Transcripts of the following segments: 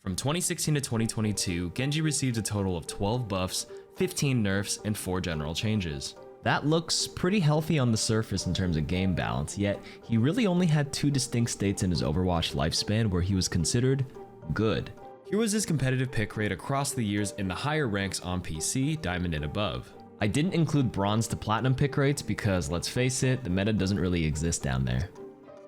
From 2016 to 2022, Genji received a total of 12 buffs, 15 nerfs, and 4 general changes. That looks pretty healthy on the surface in terms of game balance, yet he really only had 2 distinct states in his Overwatch lifespan where he was considered good. Here was his competitive pick rate across the years in the higher ranks on PC, Diamond and above. I didn't include Bronze to Platinum pick rates because, let's face it, the meta doesn't really exist down there.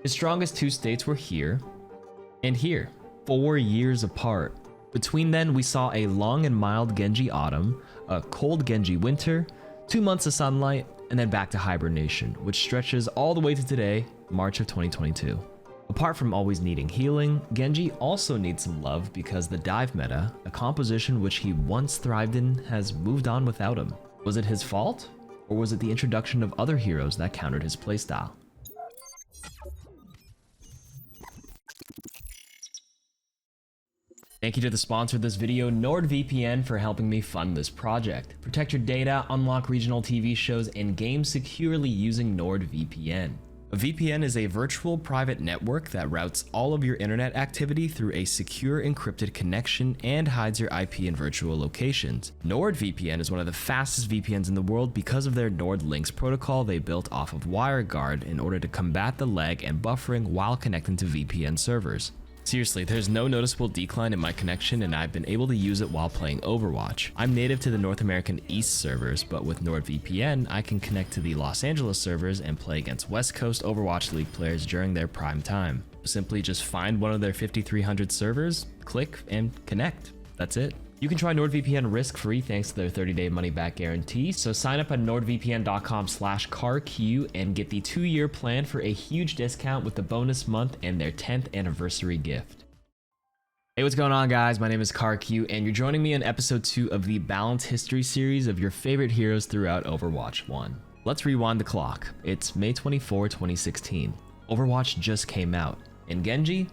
His strongest 2 states were here and here, 4 years apart. Between then, we saw a long and mild Genji autumn, a cold Genji winter, 2 months of sunlight, and then back to hibernation, which stretches all the way to today, March of 2022. Apart from always needing healing, Genji also needs some love because the dive meta, a composition which he once thrived in, has moved on without him. Was it his fault? Or was it the introduction of other heroes that countered his playstyle? Thank you to the sponsor of this video, NordVPN, for helping me fund this project. Protect your data, unlock regional TV shows, and games securely using NordVPN. A VPN is a virtual private network that routes all of your internet activity through a secure encrypted connection and hides your IP in virtual locations. NordVPN is one of the fastest VPNs in the world because of their NordLynx protocol they built off of WireGuard in order to combat the lag and buffering while connecting to VPN servers. Seriously, there's no noticeable decline in my connection and I've been able to use it while playing Overwatch. I'm native to the North American East servers, but with NordVPN, I can connect to the Los Angeles servers and play against West Coast Overwatch League players during their prime time. Simply just find one of their 5,300 servers, click, and connect. That's it. You can try NordVPN risk-free thanks to their 30-day money-back guarantee, so sign up at nordvpn.com/KarQ and get the 2-year plan for a huge discount with the bonus month and their 10th anniversary gift. Hey, what's going on, guys? My name is KarQ, and you're joining me in episode 2 of the Balance History series of your favorite heroes throughout Overwatch 1. Let's rewind the clock. It's May 24, 2016. Overwatch just came out, and Genji,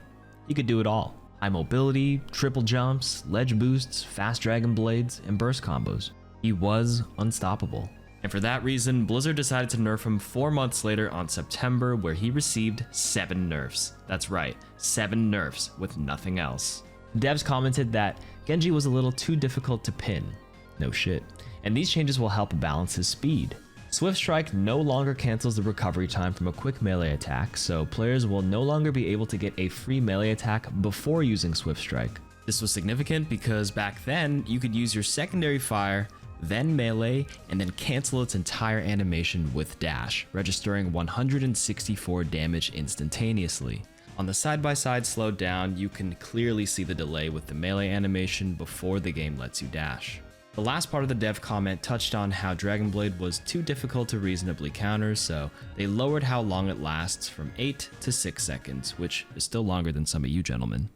he could do it all. High mobility, triple jumps, ledge boosts, fast dragon blades, and burst combos. He was unstoppable. And for that reason, Blizzard decided to nerf him 4 months later on September, where he received 7 nerfs. That's right, 7 nerfs with nothing else. Devs commented that Genji was a little too difficult to pin. No shit. And these changes will help balance his speed. Swift Strike no longer cancels the recovery time from a quick melee attack, so players will no longer be able to get a free melee attack before using Swift Strike. This was significant because back then, you could use your secondary fire, then melee, and then cancel its entire animation with dash, registering 164 damage instantaneously. On the side-by-side slowed down, you can clearly see the delay with the melee animation before the game lets you dash. The last part of the dev comment touched on how Dragon Blade was too difficult to reasonably counter, so they lowered how long it lasts from 8 to 6 seconds, which is still longer than some of you gentlemen.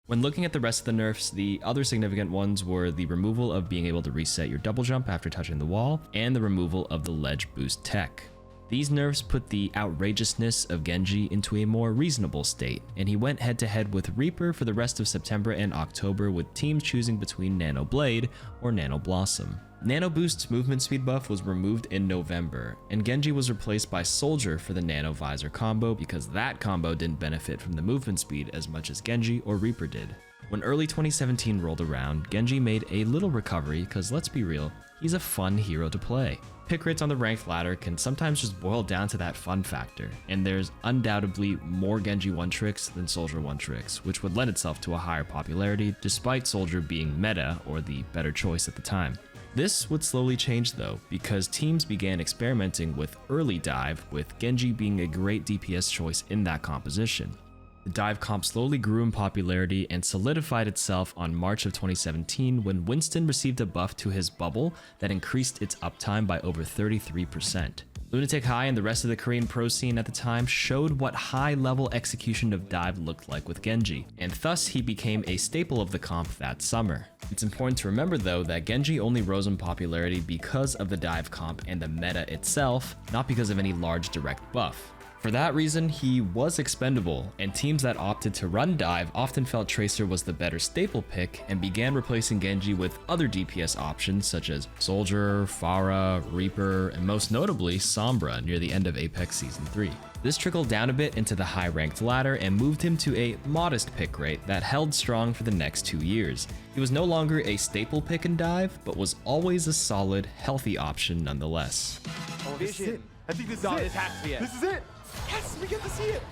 When looking at the rest of the nerfs, the other significant ones were the removal of being able to reset your double jump after touching the wall, and the removal of the ledge boost tech. These nerfs put the outrageousness of Genji into a more reasonable state, and he went head-to-head with Reaper for the rest of September and October, with teams choosing between Nano Blade or Nano Blossom. Nano Boost's movement speed buff was removed in November, and Genji was replaced by Soldier for the Nano Visor combo because that combo didn't benefit from the movement speed as much as Genji or Reaper did. When early 2017 rolled around, Genji made a little recovery because, let's be real, he's a fun hero to play. Pick rates on the ranked ladder can sometimes just boil down to that fun factor, and there's undoubtedly more Genji one-tricks than Soldier one-tricks, which would lend itself to a higher popularity despite Soldier being meta or the better choice at the time. This would slowly change though, because teams began experimenting with early dive, with Genji being a great DPS choice in that composition. The dive comp slowly grew in popularity and solidified itself on March of 2017 when Winston received a buff to his bubble that increased its uptime by over 33%. Lunatic High and the rest of the Korean pro scene at the time showed what high-level execution of dive looked like with Genji, and thus he became a staple of the comp that summer. It's important to remember though that Genji only rose in popularity because of the dive comp and the meta itself, not because of any large direct buff. For that reason, he was expendable, and teams that opted to run dive often felt Tracer was the better staple pick and began replacing Genji with other DPS options such as Soldier, Pharah, Reaper, and most notably Sombra near the end of Apex Season 3. This trickled down a bit into the high-ranked ladder and moved him to a modest pick rate that held strong for the next 2 years. He was no longer a staple pick and dive, but was always a solid, healthy option nonetheless. Oh, this is it. I think this is No, it. this has to be it. This is it. Yes, we get to see it.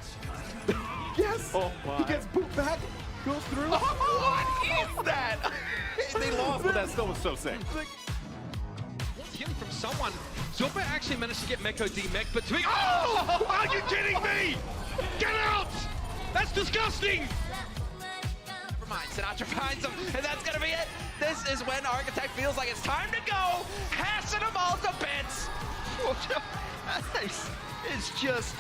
Yes. Oh my. He gets boot back, goes through. What is that? They lost, but that still was so sick. Killing from someone. Zorba actually managed to get Meko demech, but to be— oh! Are you kidding me? Get out! That's disgusting! Never mind, Sinatra finds him, and that's gonna be it. This is when Architect feels like it's time to go, hashing them all to bits. It's just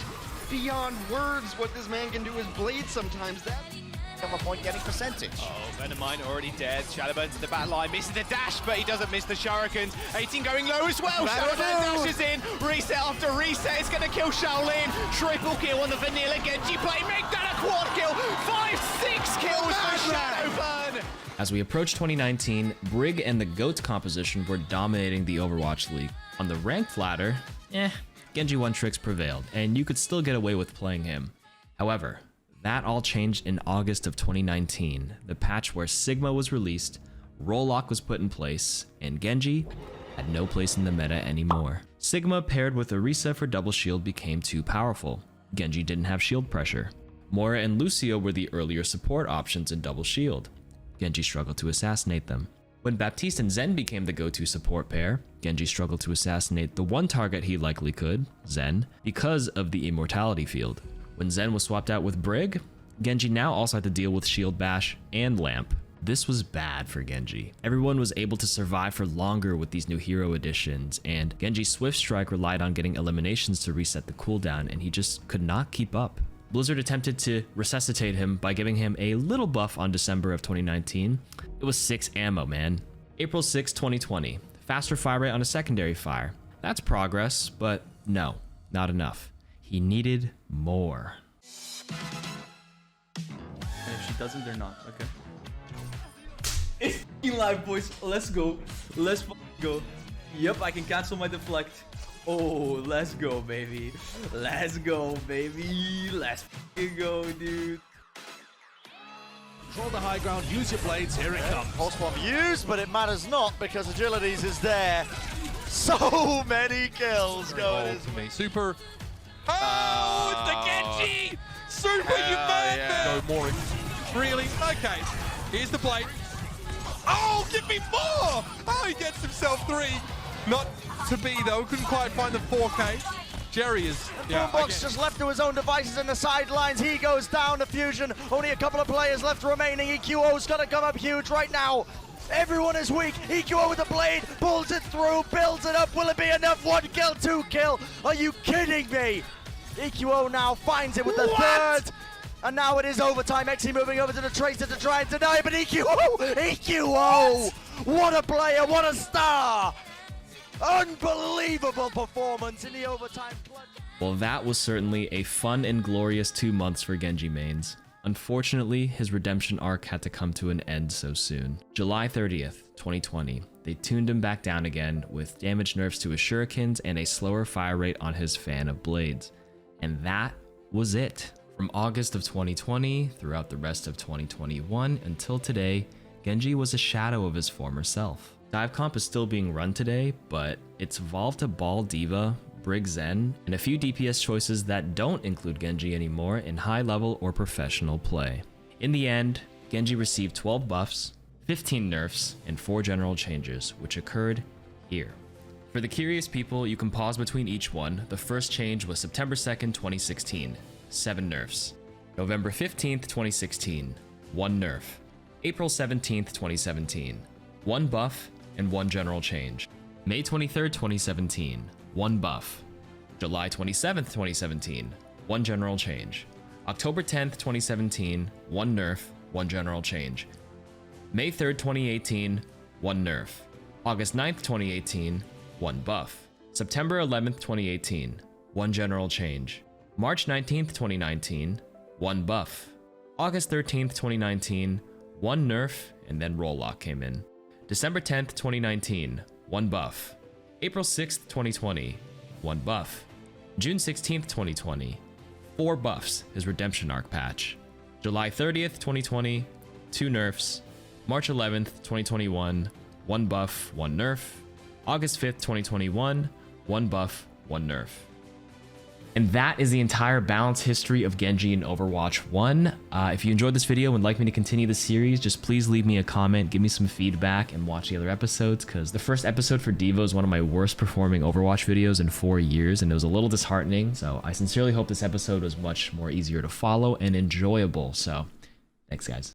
beyond words what this man can do with blades sometimes. That From a point getting percentage. Oh, Venomine already dead. Shadowburn's in the back line, misses the dash, but he doesn't miss the shurikens. 18 going low as well. Shadowburn dashes in. Reset after reset. It's going to kill Shaolin. Triple kill on the Vanilla Genji play. Make that a quad kill. 5-6 kills for Shadowburn. As we approach 2019, Brig and the GOAT composition were dominating the Overwatch League. On the ranked ladder, Genji One Tricks prevailed, and you could still get away with playing him. However, that all changed in August of 2019, the patch where Sigma was released, Role Lock was put in place, and Genji had no place in the meta anymore. Sigma paired with Orisa for double shield became too powerful. Genji didn't have shield pressure. Moira and Lucio were the earlier support options in double shield. Genji struggled to assassinate them. When Baptiste and Zen became the go-to support pair, Genji struggled to assassinate the one target he likely could, Zen, because of the immortality field. When Zen was swapped out with Brig, Genji now also had to deal with Shield Bash and Lamp. This was bad for Genji. Everyone was able to survive for longer with these new hero additions, and Genji's Swift Strike relied on getting eliminations to reset the cooldown, and he just could not keep up. Blizzard attempted to resuscitate him by giving him a little buff on December of 2019. It was 6 ammo, man. April 6, 2020. Faster fire rate on a secondary fire. That's progress, but no, not enough. He needed more. And if she doesn't, they're not. Okay. It's f***ing live, boys. Let's go. Let's go. Yep, I can cancel my deflect. Oh, let's go, baby. Let's go, baby. Let's f***ing go, dude. Control the high ground, use your blades, here it comes. pulse bomb used, but it matters not because Agilities is there. So many kills going his way. Super. Oh, it's the Genji! Super, you man! Go more. Really? Okay. Here's the blade. Oh, give me more! Oh, he gets himself 3. Not to be, though. Couldn't quite find the 4K. Jerry is... yeah, Boombox just left to his own devices in the sidelines. He goes down to Fusion. Only a couple of players left remaining. EQO's gonna come up huge right now. Everyone is weak. EQO with the blade, pulls it through, builds it up. Will it be enough? 1 kill, 2 kill. Are you kidding me? EQO now finds it with the third. And now it is overtime. Exi moving over to the Tracer to try and deny, but EQO! What a player, what a star! Unbelievable performance in the overtime clutch. Well, that was certainly a fun and glorious 2 months for Genji mains. Unfortunately, his redemption arc had to come to an end so soon. July 30th, 2020, they tuned him back down again with damage nerfs to his shurikens and a slower fire rate on his fan of blades. And that was it. From August of 2020 throughout the rest of 2021 until today, Genji was a shadow of his former self. Dive Comp is still being run today, but it's evolved to Ball Diva, Brig Zen, and a few DPS choices that don't include Genji anymore in high level or professional play. In the end, Genji received 12 buffs, 15 nerfs, and 4 general changes, which occurred here. For the curious people, you can pause between each one. The first change was September 2nd, 2016, 7 nerfs. November 15th, 2016, 1 nerf. April 17th, 2017, 1 buff and 1 general change. May 23rd, 2017, 1 buff. July 27th, 2017, 1 general change. October 10th, 2017, 1 nerf, 1 general change. May 3rd, 2018, 1 nerf. August 9th, 2018, 1 buff. September 11th, 2018, 1 general change. March 19th, 2019, 1 buff. August 13th, 2019, 1 nerf, and then Roll Lock came in. December 10th, 2019, 1 buff. April 6th, 2020, 1 buff. June 16th, 2020, 4 buffs, his redemption arc patch. July 30th, 2020, 2 nerfs. March 11th, 2021, 1 buff, 1 nerf. August 5th, 2021, 1 buff, 1 nerf. And that is the entire balance history of Genji in Overwatch 1. If you enjoyed this video and would like me to continue the series, just please leave me a comment, give me some feedback, and watch the other episodes, because the first episode for Devo is one of my worst performing Overwatch videos in 4 years, and it was a little disheartening. So I sincerely hope this episode was much more easier to follow and enjoyable. So thanks, guys.